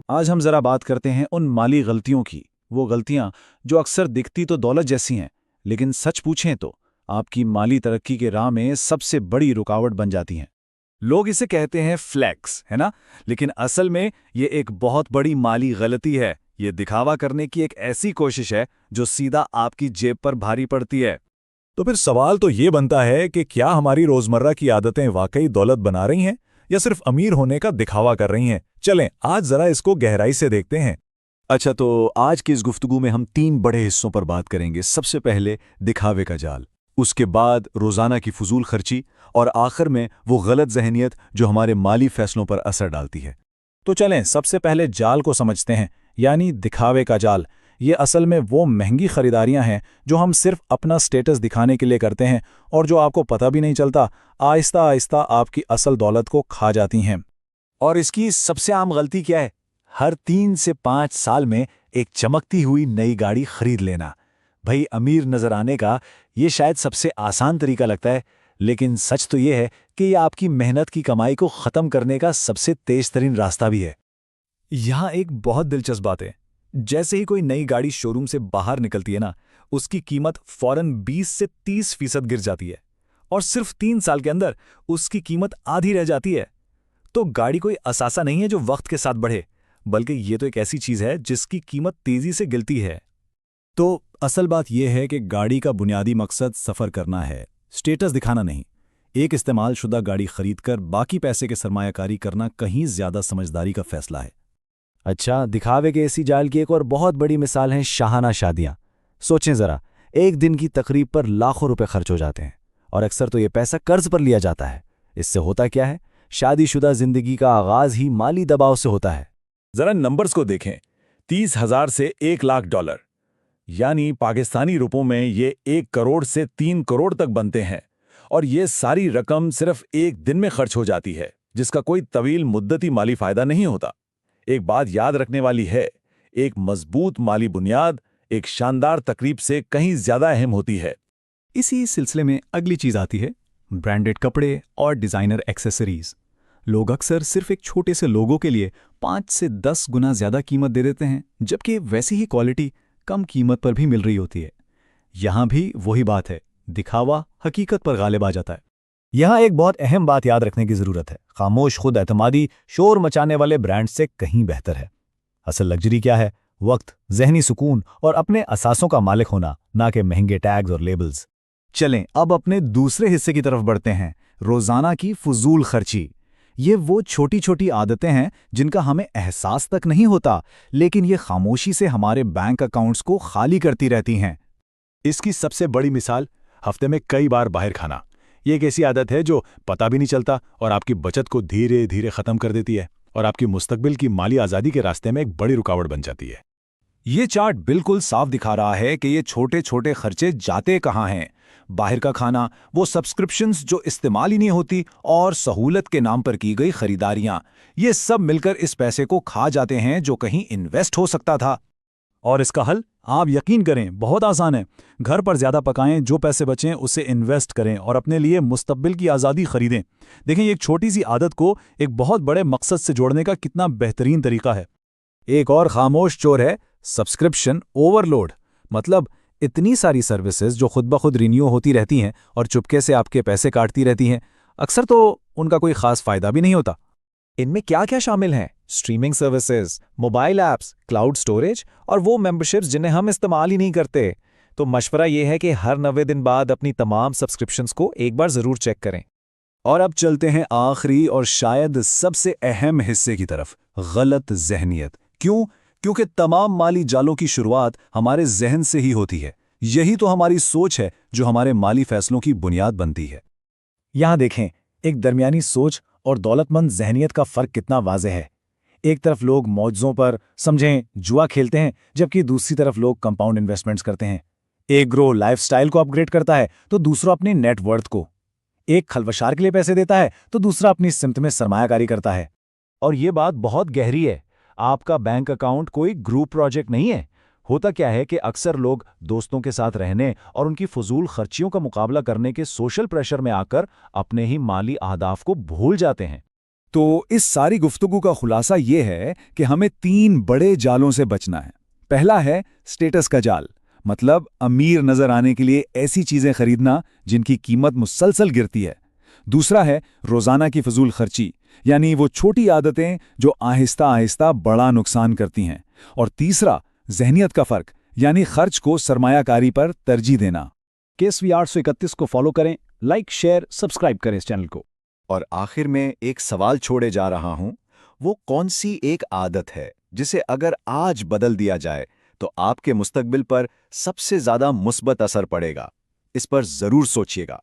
आज हम जरा बात करते हैं उन माली गलतियों की। वो गलतियां जो अक्सर दिखती तो दौलत जैसी हैं, लेकिन सच पूछें तो आपकी माली तरक्की के राह में सबसे बड़ी रुकावट बन जाती हैं। लोग इसे कहते हैं फ्लैक्स, है ना? लेकिन असल में ये एक बहुत बड़ी माली गलती है। ये दिखावा करने की एक ऐसी कोशिश है जो सीधा आपकी जेब पर भारी पड़ती है। तो फिर सवाल तो ये बनता है कि क्या हमारी रोजमर्रा की आदतें वाकई दौलत बना रही हैं या सिर्फ अमीर होने का दिखावा कर रही हैं? चलें आज जरा इसको गहराई से देखते हैं। अच्छा, तो आज की इस गुफ्तगू में हम 3 बड़े हिस्सों पर बात करेंगे। सबसे पहले दिखावे का जाल, उसके बाद रोज़ाना की फजूल खर्ची और आखिर में वो गलत जहनियत जो हमारे माली फैसलों पर असर डालती है। तो चलें सबसे पहले जाल को समझते हैं, यानी दिखावे का जाल। ये असल में वो महंगी खरीदारियां हैं जो हम सिर्फ अपना स्टेटस दिखाने के लिए करते हैं और जो आपको पता भी नहीं चलता आहिस्ता आहिस्ता आपकी असल दौलत को खा जाती हैं। और इसकी सबसे आम गलती क्या है? हर 3 से 5 साल में एक चमकती हुई नई गाड़ी खरीद लेना। भाई, अमीर नजर आने का ये शायद सबसे आसान तरीका लगता है, लेकिन सच तो ये है कि ये आपकी मेहनत की कमाई को खत्म करने का सबसे तेज तरीन रास्ता भी है। यहाँ एक बहुत दिलचस्प बात है। जैसे ही कोई नई गाड़ी शोरूम से बाहर निकलती है ना, उसकी कीमत फौरन 20 से 30% गिर जाती है और सिर्फ 3 साल के अंदर उसकी कीमत आधी रह जाती है। तो गाड़ी कोई असासा नहीं है जो वक्त के साथ बढ़े, बल्कि ये तो एक ऐसी चीज है जिसकी कीमत तेजी से गिरती है। तो असल बात यह है कि गाड़ी का बुनियादी मकसद सफ़र करना है, स्टेटस दिखाना नहीं। एक इस्तेमालशुदा गाड़ी खरीदकर बाकी पैसे के सरमायाकारी करना कहीं ज्यादा समझदारी का फैसला है। अच्छा, दिखावे के इसी जाल की एक और बहुत बड़ी मिसाल है शाहाना शादियां। सोचें जरा, एक दिन की तकरीब पर लाखों रुपए खर्च हो जाते हैं और अक्सर तो ये पैसा कर्ज पर लिया जाता है। इससे होता क्या है? शादीशुदा जिंदगी का आगाज ही माली दबाव से होता है। जरा नंबर्स को देखें। 30,000 से 1 लाख डॉलर, यानी पाकिस्तानी रुपयों में ये 1 करोड़ से 3 करोड़ तक बनते हैं। और ये सारी रकम सिर्फ एक दिन में खर्च हो जाती है, जिसका कोई तवील मुद्दती माली फायदा नहीं होता। एक बात याद रखने वाली है, एक मजबूत माली बुनियाद एक शानदार तकरीब से कहीं ज्यादा अहम होती है। इसी सिलसिले में अगली चीज आती है ब्रांडेड कपड़े और डिजाइनर एक्सेसरीज। लोग अक्सर सिर्फ एक छोटे से लोगों के लिए 5 से 10 गुना ज्यादा कीमत दे देते हैं, जबकि वैसी ही क्वालिटी कम कीमत पर भी मिल रही होती है। यहां भी वही बात है, दिखावा हकीकत पर गालिब आ जाता है। यहाँ एक बहुत अहम बात याद रखने की जरूरत है। खामोश खुद एतमादी शोर मचाने वाले ब्रांड से कहीं बेहतर है। असल लग्जरी क्या है? वक्त, जहनी सुकून और अपने असासों का मालिक होना, ना कि महंगे टैग्स और लेबल्स। चलें अब अपने दूसरे हिस्से की तरफ बढ़ते हैं, रोजाना की फजूल खर्ची। ये वो छोटी छोटी आदतें हैं जिनका हमें एहसास तक नहीं होता, लेकिन ये खामोशी से हमारे बैंक अकाउंट्स को खाली करती रहती हैं। इसकी सबसे बड़ी मिसाल हफ्ते में कई बार बाहर खाना। ये एक ऐसी आदत है जो पता भी नहीं चलता और आपकी बचत को धीरे धीरे खत्म कर देती है और आपकी मुस्तकबिल की माली आज़ादी के रास्ते में एक बड़ी रुकावट बन जाती है। ये चार्ट बिल्कुल साफ दिखा रहा है कि ये छोटे छोटे खर्चे जाते कहाँ हैं। बाहर का खाना, वो सब्सक्रिप्शंस जो इस्तेमाल ही नहीं होती और सहूलत के नाम पर की गई खरीदारियां, ये सब मिलकर इस पैसे को खा जाते हैं जो कहीं इन्वेस्ट हो सकता था। और इसका हल, आप यकीन करें, बहुत आसान है। घर पर ज्यादा पकाएं, जो पैसे बचें उसे इन्वेस्ट करें और अपने लिए मुस्तकबिल की आज़ादी खरीदें। देखें, एक छोटी सी आदत को एक बहुत बड़े मकसद से जोड़ने का कितना बेहतरीन तरीका है। एक और खामोश चोर है सब्सक्रिप्शन ओवरलोड। मतलब इतनी सारी सर्विसेज जो खुद ब खुद रिन्यू होती रहती हैं और चुपके से आपके पैसे काटती रहती हैं। अक्सर तो उनका कोई खास फायदा भी नहीं होता। इनमें क्या क्या शामिल हैं? Streaming services, mobile apps, cloud storage और वो मेंबरशिप्स जिन्हें हम इस्तेमाल ही नहीं करते। तो मशवरा ये है कि हर 90 दिन बाद अपनी तमाम सब्सक्रिप्शंस को एक बार जरूर चेक करें। और अब चलते हैं आखिरी और शायद सबसे अहम हिस्से की तरफ, गलत जहनियत। क्यों? क्योंकि तमाम माली जालों की शुरुआत हमारे जहन से ही होती है। यही तो हमारी सोच है जो हमारे माली फैसलों की बुनियाद बनती है। यहां देखें, एक दरमियानी सोच और दौलतमंद जहनियत का फर्क कितना वाज़ेह है। एक तरफ लोग मौजों पर, समझें, जुआ खेलते हैं, जबकि दूसरी तरफ लोग कंपाउंड इन्वेस्टमेंट्स करते हैं। एक ग्रो लाइफस्टाइल को अपग्रेड करता है तो दूसरा अपनी नेटवर्थ को। एक खलवशार के लिए पैसे देता है तो दूसरा अपनी सिमत में सरमायाकारी करता है। और ये बात बहुत गहरी है। आपका बैंक अकाउंट कोई ग्रुप प्रोजेक्ट नहीं है। होता क्या है कि अक्सर लोग दोस्तों के साथ रहने और उनकी फजूल खर्चियों का मुकाबला करने के सोशल प्रेशर में आकर अपने ही माली अहदाफ को भूल जाते हैं। तो इस सारी गुफ्तगू का खुलासा ये है कि हमें 3 बड़े जालों से बचना है। पहला है स्टेटस का जाल, मतलब अमीर नजर आने के लिए ऐसी चीजें खरीदना जिनकी कीमत मुसलसल गिरती है। दूसरा है रोजाना की फजूल खर्ची, यानी वो छोटी आदतें जो आहिस्ता आहिस्ता बड़ा नुकसान करती हैं। और तीसरा जहनियत का फर्क, यानी खर्च को सरमायाकारी पर तरजीह देना। केएसवी 831 को फॉलो करें, लाइक, शेयर, सब्सक्राइब करें इस चैनल को। और आखिर में एक सवाल छोड़े जा रहा हूं, वो कौन सी एक आदत है जिसे अगर आज बदल दिया जाए तो आपके मुस्तकबिल पर सबसे ज्यादा मुस्बत असर पड़ेगा? इस पर जरूर सोचिएगा।